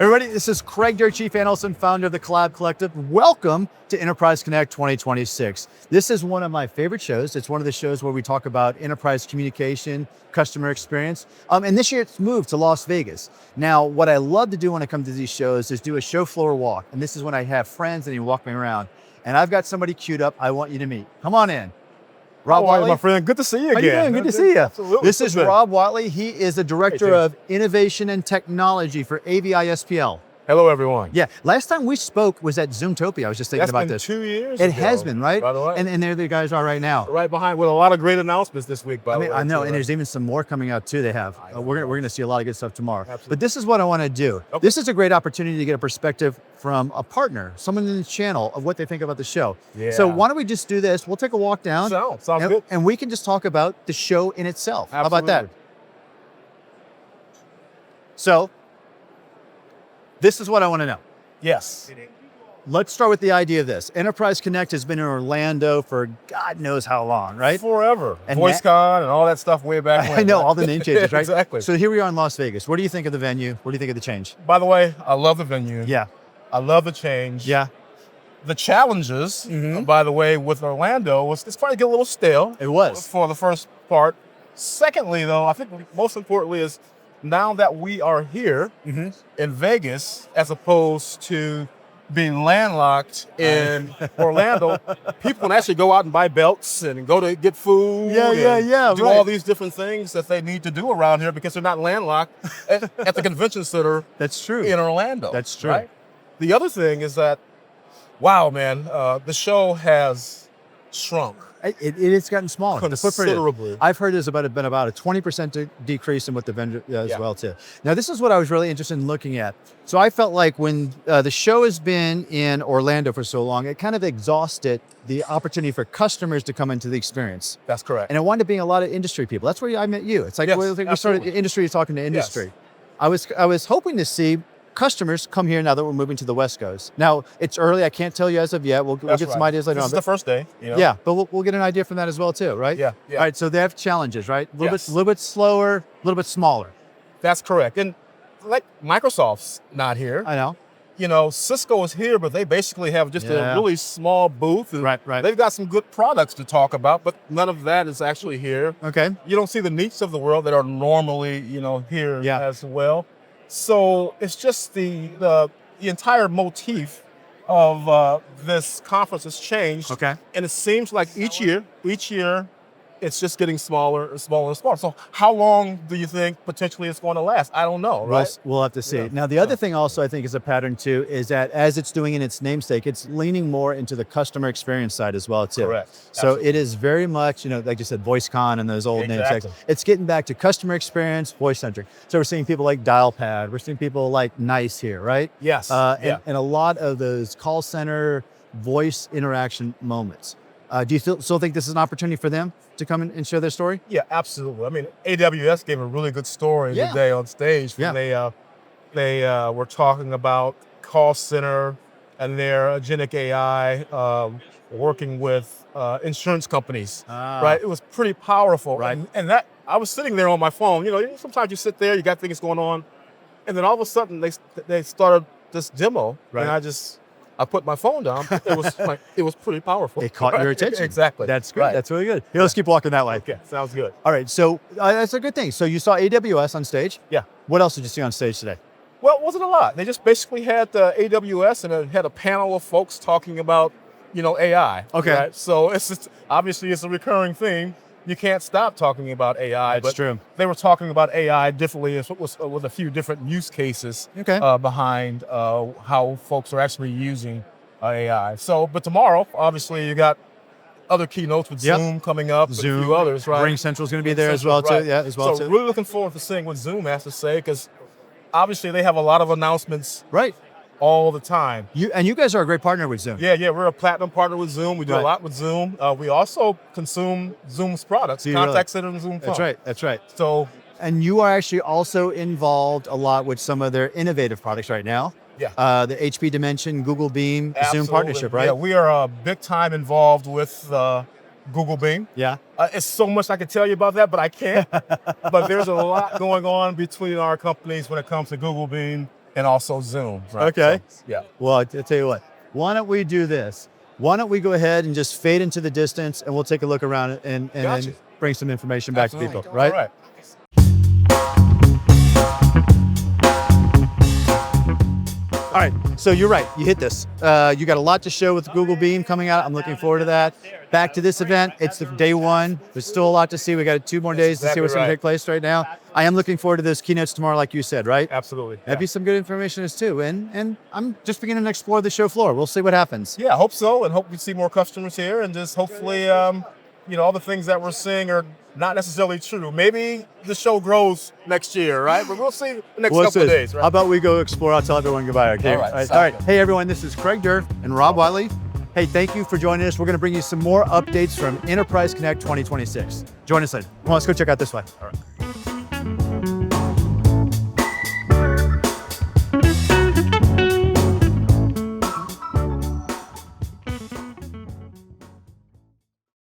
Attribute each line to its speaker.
Speaker 1: Everybody, this is Craig Durr, Chief Analyst and founder of the Collab Collective. Welcome to Enterprise Connect 2026. This is one of my favorite shows. It's one of the shows where we talk about enterprise communication, customer experience. And this year it's moved to Las Vegas. Now, what I love to do when I come to these shows is do a show floor walk. And this is when I have friends and you walk me around. And I've got somebody queued up I want you to meet. Come on in. Rob
Speaker 2: How are you,
Speaker 1: Whatley?
Speaker 2: my friend? Good to see you again.
Speaker 1: How you doing? Good to see you.
Speaker 2: Absolutely.
Speaker 1: This is Rob Whatley. He is the Director of Innovation and Technology for AVI SPL.
Speaker 2: Hello, everyone.
Speaker 1: Yeah, last time we spoke was at Zoomtopia. I was just thinking about this.
Speaker 2: That's been 2 years
Speaker 1: It
Speaker 2: ago,
Speaker 1: has been, right?
Speaker 2: By the way.
Speaker 1: And there the guys are right now.
Speaker 2: Right behind with a lot of great announcements this week, by the way.
Speaker 1: I know,
Speaker 2: too,
Speaker 1: and there's even some more coming out too they have. We're gonna see a lot of good stuff tomorrow.
Speaker 2: Absolutely.
Speaker 1: But this is what I wanna do.
Speaker 2: Okay.
Speaker 1: This is a great opportunity to get a perspective from a partner, someone in the channel of what they think about the show.
Speaker 2: Yeah.
Speaker 1: So why don't we just do this? We'll take a walk down.
Speaker 2: Sounds
Speaker 1: and,
Speaker 2: good.
Speaker 1: and we can just talk about the show in itself.
Speaker 2: Absolutely.
Speaker 1: How about that? So, this is what I wanna know.
Speaker 2: Yes.
Speaker 1: Let's start with the idea of this. Enterprise Connect has been in Orlando for God knows how long, right?
Speaker 2: Forever.
Speaker 1: And
Speaker 2: VoiceCon and all that stuff way back when.
Speaker 1: I know, all the name changes, right?
Speaker 2: Exactly.
Speaker 1: So here we are in Las Vegas. What do you think of the venue? What do you think of the change?
Speaker 2: By the way, I love the venue.
Speaker 1: Yeah.
Speaker 2: I love the change.
Speaker 1: Yeah.
Speaker 2: The challenges, by the way, with Orlando was it's starting to get a little stale.
Speaker 1: It was.
Speaker 2: For the first part. Secondly, though, I think most importantly is now that we are here in Vegas, as opposed to being landlocked in Orlando, people can actually go out and buy belts and go to get food.
Speaker 1: Yeah,
Speaker 2: do
Speaker 1: right.
Speaker 2: all these different things that they need to do around here because they're not landlocked at the convention center
Speaker 1: That's true.
Speaker 2: in Orlando.
Speaker 1: That's true.
Speaker 2: Right? The other thing is that, wow, man, the show has shrunk.
Speaker 1: It's gotten smaller. The footprint.
Speaker 2: Considerably.
Speaker 1: I've heard there's been about a 20% decrease in what the vendor as
Speaker 2: Yeah.
Speaker 1: well too. Now this is what I was really interested in looking at. So I felt like when the show has been in Orlando for so long, it kind of exhausted the opportunity for customers to come into the experience.
Speaker 2: That's correct.
Speaker 1: And it wound up being a lot of industry people. That's where I met you. It's like
Speaker 2: Yes,
Speaker 1: we started
Speaker 2: absolutely.
Speaker 1: industry talking to industry. I was hoping to see customers come here now that we're moving to the West Coast. Now it's early. I can't tell you as of yet. We'll
Speaker 2: That's
Speaker 1: get some
Speaker 2: right.
Speaker 1: ideas later
Speaker 2: This
Speaker 1: on.
Speaker 2: is the first day. You know?
Speaker 1: Yeah, but we'll get an idea from that as well too, right?
Speaker 2: Yeah.
Speaker 1: All right, so they have challenges, right? A
Speaker 2: Yes.
Speaker 1: little bit slower, a little bit smaller.
Speaker 2: That's correct. And like Microsoft's not here.
Speaker 1: I know.
Speaker 2: You know, Cisco is here, but they basically have just
Speaker 1: Yeah.
Speaker 2: a really small booth. And
Speaker 1: Right.
Speaker 2: They've got some good products to talk about, but none of that is actually here.
Speaker 1: Okay.
Speaker 2: You don't see the niches of the world that are normally, here
Speaker 1: Yeah.
Speaker 2: as well. So it's just the entire motif of this conference has changed.
Speaker 1: Okay.
Speaker 2: And it seems like each year, it's just getting smaller and smaller and smaller. So how long do you think potentially it's going to last? I don't know, right?
Speaker 1: We'll have to see.
Speaker 2: Yeah.
Speaker 1: Now, the other thing also I think is a pattern too, is that as it's doing in its namesake, it's leaning more into the customer experience side as well too.
Speaker 2: Correct.
Speaker 1: So
Speaker 2: Absolutely.
Speaker 1: it is very much, like you said, VoiceCon and those old namesakes.
Speaker 2: Exactly.
Speaker 1: It's getting back to customer experience, voice centric. So we're seeing people like Dialpad, we're seeing people like NICE here, right?
Speaker 2: Yes.
Speaker 1: And a lot of those call center voice interaction moments. Do you still think this is an opportunity for them to come and share their story?
Speaker 2: Yeah, absolutely. I mean, AWS gave a really good story
Speaker 1: Yeah.
Speaker 2: today on stage when they were talking about call center and their agentic AI working with insurance companies. Right, it was pretty powerful.
Speaker 1: Right.
Speaker 2: And that I was sitting there on my phone. Sometimes you sit there, you got things going on, and then all of a sudden they started this demo,
Speaker 1: Right.
Speaker 2: and I put my phone down. It was pretty powerful.
Speaker 1: It caught your attention.
Speaker 2: Exactly.
Speaker 1: That's good.
Speaker 2: Right.
Speaker 1: That's really good. Here, let's keep walking that way.
Speaker 2: Okay, sounds good.
Speaker 1: All right, so that's a good thing. So you saw AWS on stage.
Speaker 2: Yeah.
Speaker 1: What else did you see on stage today?
Speaker 2: Well, it wasn't a lot. They just basically had AWS and it had a panel of folks talking about, AI.
Speaker 1: Okay.
Speaker 2: Right? So obviously it's a recurring theme. You can't stop talking about AI.
Speaker 1: That's
Speaker 2: but
Speaker 1: true.
Speaker 2: They were talking about AI differently with a few different use cases
Speaker 1: Okay.
Speaker 2: behind how folks are actually using AI. So, but tomorrow, obviously, you got other keynotes with
Speaker 1: Yep.
Speaker 2: Zoom coming up,
Speaker 1: Zoom,
Speaker 2: and a few others, right?
Speaker 1: Ring Central's going to be there as
Speaker 2: Central,
Speaker 1: well
Speaker 2: right.
Speaker 1: too. Yeah, as well
Speaker 2: so
Speaker 1: too.
Speaker 2: really looking forward to seeing what Zoom has to say because obviously they have a lot of announcements
Speaker 1: Right.
Speaker 2: all the time.
Speaker 1: You guys are a great partner with Zoom.
Speaker 2: Yeah, we're a platinum partner with Zoom. We do
Speaker 1: Right.
Speaker 2: a lot with Zoom. We also consume Zoom's products,
Speaker 1: Do you
Speaker 2: Contact Center and Zoom Phone.
Speaker 1: That's right. That's right.
Speaker 2: So
Speaker 1: And you are actually also involved a lot with some of their innovative products right now.
Speaker 2: Yeah.
Speaker 1: The HP Dimension, Google Beam, Zoom
Speaker 2: absolutely.
Speaker 1: partnership, right?
Speaker 2: Yeah, we are big time involved with Google Beam.
Speaker 1: Yeah.
Speaker 2: It's so much I could tell you about that, but I can't. But there's a lot going on between our companies when it comes to Google Beam and also Zoom. Right?
Speaker 1: Okay.
Speaker 2: So, yeah.
Speaker 1: Well, I'll tell you what, why don't we do this? Why don't we go ahead and just fade into the distance and we'll take a look around it and
Speaker 2: Gotcha.
Speaker 1: then bring some information back to people,
Speaker 2: All
Speaker 1: right?
Speaker 2: right.
Speaker 1: All right, so you're right, you hit this. You got a lot to show with Google Beam coming out. I'm looking forward to that. Back to this event, it's the day one. There's still a lot to see. We got 2 more days to see what's gonna take place right now. I am looking forward to those keynotes tomorrow, like you said, right?
Speaker 2: Absolutely.
Speaker 1: That'd be some good information as too. And I'm just beginning to explore the show floor. We'll see what happens.
Speaker 2: Yeah, I hope so, and hope we see more customers here, and just hopefully, all the things that we're seeing are not necessarily true. Maybe the show grows next year, right? But we'll see the next couple of days, right?
Speaker 1: How about we go explore? I'll tell everyone goodbye, okay?
Speaker 2: All right,
Speaker 1: All right. Hey, everyone, this is Craig Durr and Rob Whatley. Hey, thank you for joining us. We're going to bring you some more updates from Enterprise Connect 2026. Join us later. Come on, let's go check out this way.
Speaker 2: All right.